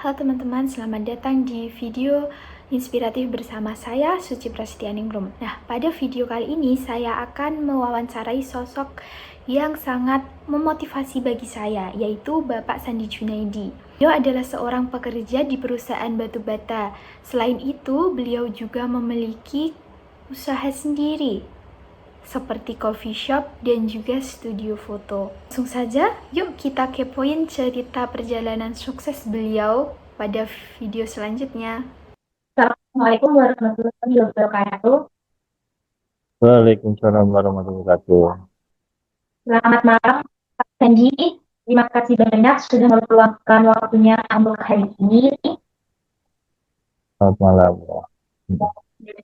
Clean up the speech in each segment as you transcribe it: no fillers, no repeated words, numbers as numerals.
Halo teman-teman, selamat datang di video inspiratif bersama saya, Suci Prasetyaningrum. Nah, pada video kali ini saya akan mewawancarai sosok yang sangat memotivasi bagi saya, yaitu Bapak Sandi Junaidi. Beliau adalah seorang pekerja di perusahaan batu bata. Selain itu, beliau juga memiliki usaha sendiri, seperti coffee shop dan juga studio foto. Langsung saja, yuk kita kepoin cerita perjalanan sukses beliau pada video selanjutnya. Assalamualaikum warahmatullahi wabarakatuh. Waalaikumsalam warahmatullahi wabarakatuh. Selamat malam, Pak Sanji. Terima kasih banyak sudah meluangkan waktunya untuk hari ini. Selamat malam.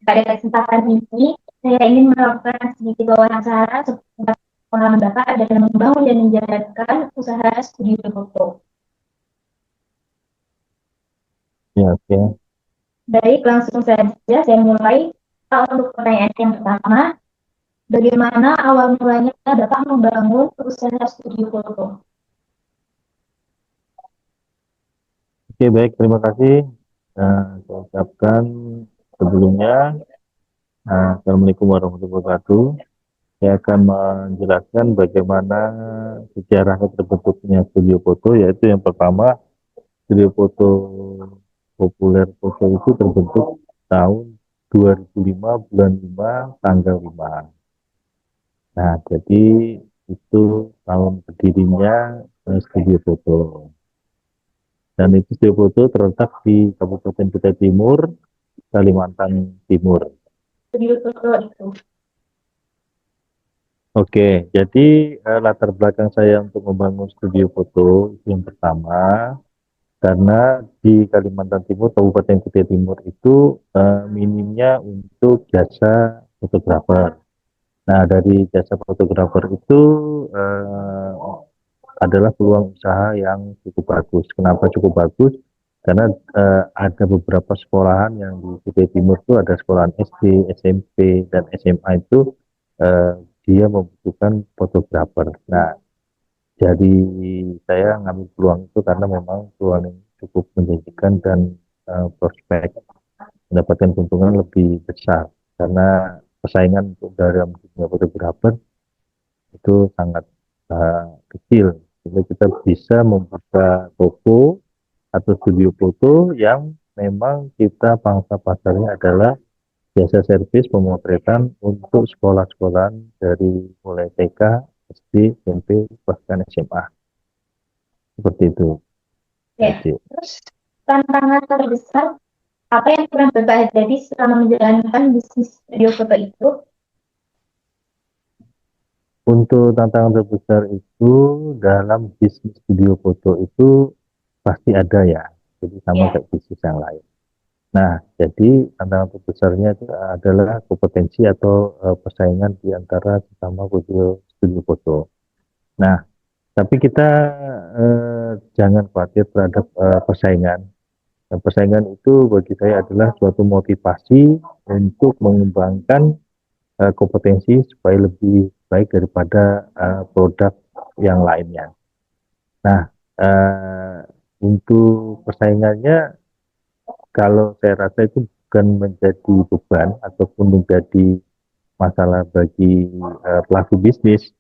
Pada kesempatan ini, saya ingin melakukan sedikit wawancara seputar pengalaman Bapak dalam membangun dan menjalankan usaha studio foto. Ya, oke. Baik, langsung saja saya mulai. Untuk pertanyaan yang pertama, bagaimana awal mulanya Bapak membangun usaha studio foto? Oke, baik. Terima kasih. Saya ucapkan sebelumnya, Assalamualaikum warahmatullahi wabarakatuh. Saya akan menjelaskan bagaimana sejarah terbentuknya studio foto, yaitu yang pertama, studio foto populer foto itu terbentuk tahun 2005, bulan 5, tanggal 5. Nah, jadi itu tahun berdirinya studio foto. Dan itu studio foto terletak di Kabupaten Kutai Timur, Kalimantan Timur. Studio foto itu. Oke, jadi latar belakang saya untuk membangun studio foto itu yang pertama, karena di Kalimantan Timur, Kabupaten Kutai Timur itu minimnya untuk jasa fotografer. Nah, dari jasa fotografer itu eh, adalah peluang usaha yang cukup bagus. Kenapa cukup bagus? Karena ada beberapa sekolahan yang di Kutai Timur itu ada sekolahan SD, SMP, dan SMA itu eh, dia membutuhkan fotografer. Nah, jadi saya ngambil peluang itu karena memang peluang yang cukup menjanjikan dan prospek mendapatkan keuntungan lebih besar karena persaingan untuk dalam dunia fotografer itu sangat kecil. Jadi kita bisa membuka toko atau studio foto yang memang kita pangsa pasarnya adalah jasa servis pemotretan untuk sekolah-sekolah dari mulai TK, SD, SMP, bahkan SMA. Seperti itu. Ya, Jadi, terus tantangan terbesar apa yang pernah Bapak hadapi selama menjalankan bisnis studio foto itu? untuk tantangan terbesar itu dalam bisnis studio foto itu pasti ada ya. Jadi sama Ya, kayak bisnis yang lain. Nah, jadi tantangan terbesarnya itu adalah kompetensi atau persaingan di antara sesama studio foto. Nah, tapi kita jangan khawatir terhadap persaingan. Dan persaingan itu bagi saya adalah suatu motivasi untuk mengembangkan kompetensi supaya lebih baik daripada produk yang lainnya. Nah, eh, untuk persaingannya kalau saya rasa itu bukan menjadi beban ataupun menjadi masalah bagi pelaku bisnis.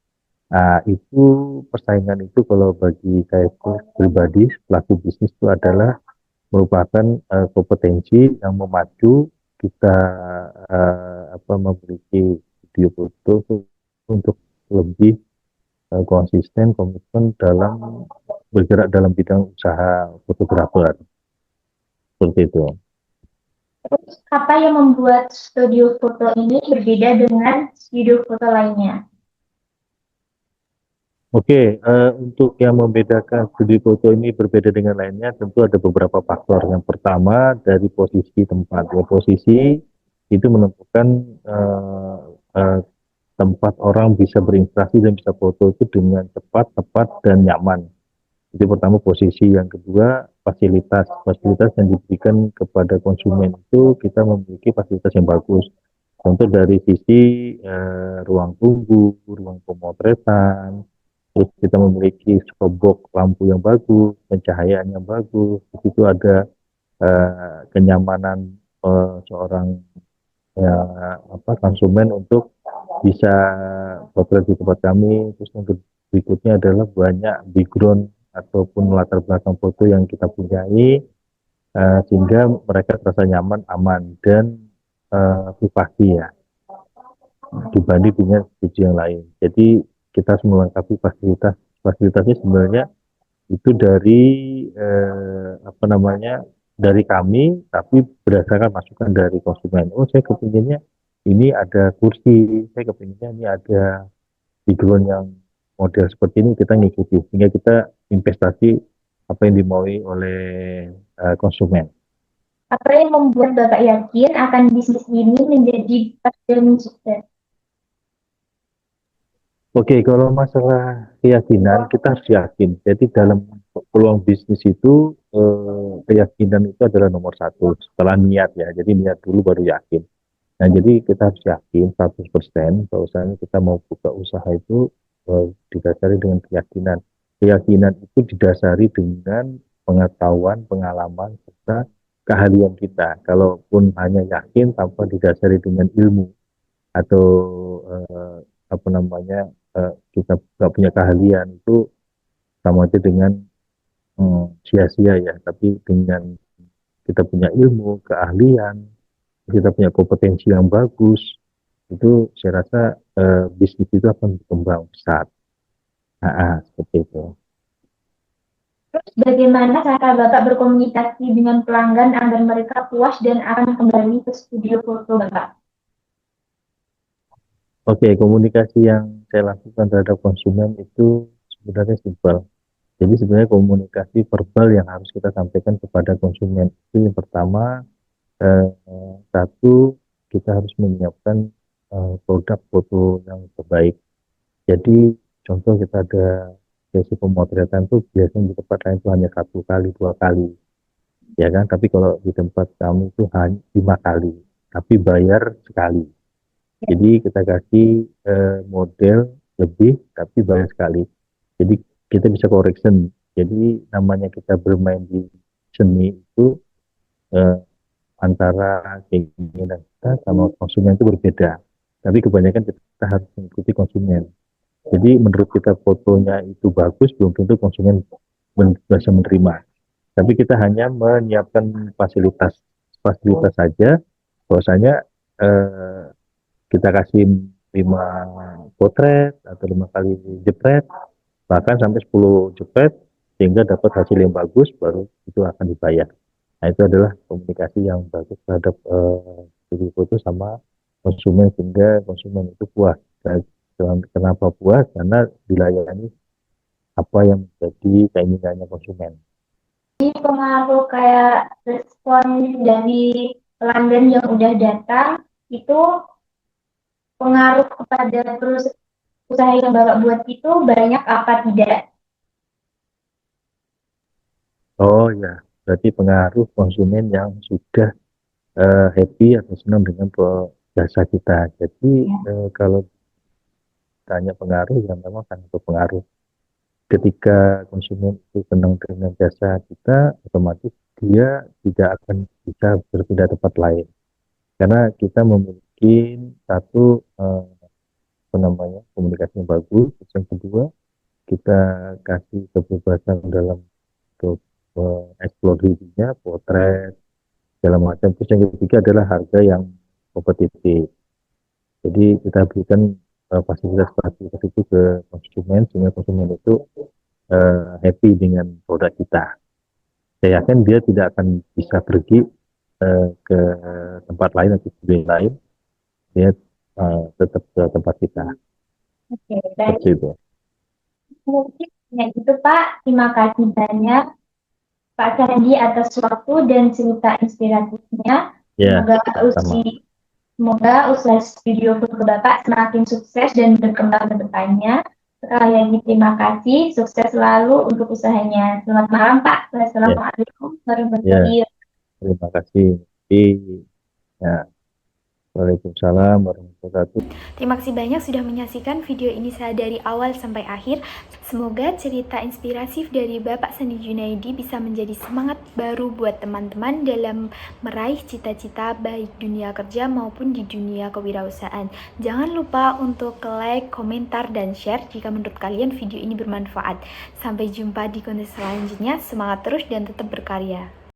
Nah, itu persaingan itu kalau bagi saya pribadi, pelaku bisnis itu adalah merupakan kompetensi yang memacu kita memiliki video foto untuk lebih konsisten, komitmen dalam bergerak dalam bidang usaha fotografer. Seperti itu. terus apa yang membuat studio foto ini berbeda dengan studio foto lainnya? Oke, untuk yang membedakan studi foto ini berbeda dengan lainnya, tentu ada beberapa faktor. Yang pertama dari posisi tempat. Ya, posisi itu menentukan eh, eh, tempat orang bisa berinspirasi dan bisa foto itu dengan cepat, tepat, dan nyaman. Itu pertama posisi. Yang kedua fasilitas. Fasilitas yang diberikan kepada konsumen itu kita memiliki fasilitas yang bagus. Contoh dari sisi ruang tunggu, ruang pemotretan, terus kita memiliki strobok lampu yang bagus, pencahayaan yang bagus, di situ ada kenyamanan seorang ya, konsumen untuk bisa potret di tempat kami. Terus yang berikutnya adalah banyak background ataupun latar belakang foto yang kita punyai, sehingga mereka terasa nyaman, aman, dan privasi ya, dibanding dengan studio yang lain. Jadi kita harus melengkapi fasilitasnya sebenarnya itu dari dari kami, tapi berdasarkan masukan dari konsumen. Oh, saya kepinginnya ini ada kursi, saya kepinginnya ini ada background yang model seperti ini, kita ngikuti sehingga kita investasi apa yang dimaui oleh konsumen. Apa yang membuat Bapak yakin akan bisnis ini menjadi passion sukses? Oke, kalau masalah keyakinan, kita harus yakin. Jadi dalam peluang bisnis itu, keyakinan itu adalah nomor satu. Setelah niat ya, jadi niat dulu baru yakin. Nah, jadi kita harus yakin 100% bahwasanya kita mau buka usaha itu didasari dengan keyakinan. Keyakinan itu didasari dengan pengetahuan, pengalaman, serta keahlian kita. Kalaupun hanya yakin tanpa didasari dengan ilmu atau eh, kita nggak punya keahlian, itu sama aja dengan sia-sia ya. Tapi dengan kita punya ilmu, keahlian, kita punya kompetensi yang bagus, itu saya rasa bisnis itu akan berkembang besar. Seperti itu. Terus bagaimana cara Bapak berkomunikasi dengan pelanggan agar mereka puas dan akan kembali ke studio foto Bapak? Oke, komunikasi yang saya lakukan terhadap konsumen itu sebenarnya simpel. Jadi sebenarnya komunikasi verbal yang harus kita sampaikan kepada konsumen itu yang pertama, satu, kita harus menyiapkan produk foto yang terbaik. Jadi contoh kita ada sesi pemotretan tuh biasanya di tempat lain itu hanya 1 kali, 2 kali, ya kan? Tapi kalau di tempat kami itu hanya 5 kali, tapi bayar sekali. Jadi kita kasih model lebih, tapi bayar sekali. Jadi kita bisa correction. Jadi namanya kita bermain di seni itu eh, antara keinginan kita sama konsumen itu berbeda. Tapi kebanyakan kita harus mengikuti konsumen. Jadi menurut kita fotonya itu bagus, belum tentu konsumen bisa menerima. Tapi kita hanya menyiapkan fasilitas saja, bahwasanya eh, kita kasih 5 potret atau 5 kali jepret, bahkan sampai 10 jepret, sehingga dapat hasil yang bagus, baru itu akan dibayar. Nah, itu adalah komunikasi yang bagus terhadap studi foto sama konsumen, sehingga konsumen itu puas. Dan kenapa puas? Karena dilayani apa yang menjadi keinginannya konsumen. Ini pengaruh kayak respon dari pelanggan yang udah datang itu pengaruh kepada usaha yang Bapak buat itu banyak apa tidak? Oh ya, berarti pengaruh konsumen yang sudah happy atau senang dengan jasa kita. Jadi kalau tanya pengaruh, ya memang sangat berpengaruh. Ketika konsumen itu senang dengan jasa kita, otomatis dia tidak akan bisa berpindah tempat lain. Karena kita memiliki satu komunikasi yang bagus. Yang kedua, kita kasih kebebasan dalam untuk explore dirinya, potret, segala macam. Terus yang ketiga adalah harga yang kompetitif. Jadi kita berikan fasilitas-fasilitas itu ke konsumen, sehingga konsumen itu happy dengan produk kita. Saya yakin dia tidak akan bisa pergi ke tempat lain atau studio lain, dia tetap ke tempat kita. Oke, baik. Seperti itu. Mungkin ya gitu Pak. Terima kasih banyak Pak Candi atas waktu dan cerita inspiratifnya. Ya, sama. Semoga usaha studio foto Bapak semakin sukses dan berkembang ke depannya. Sekali lagi terima kasih, sukses selalu untuk usahanya. Selamat malam Pak. Wassalamualaikum warahmatullahi wabarakatuh. Terima kasih. Ya. Waalaikumsalam warahmatullahi wabarakatuh. Terima kasih banyak sudah menyaksikan video ini saya dari awal sampai akhir. Semoga cerita inspiratif dari Bapak Sandi Junaidi bisa menjadi semangat baru buat teman-teman dalam meraih cita-cita baik dunia kerja maupun di dunia kewirausahaan. Jangan lupa untuk like, komentar, dan share jika menurut kalian video ini bermanfaat. Sampai jumpa di konten selanjutnya. Semangat terus dan tetap berkarya.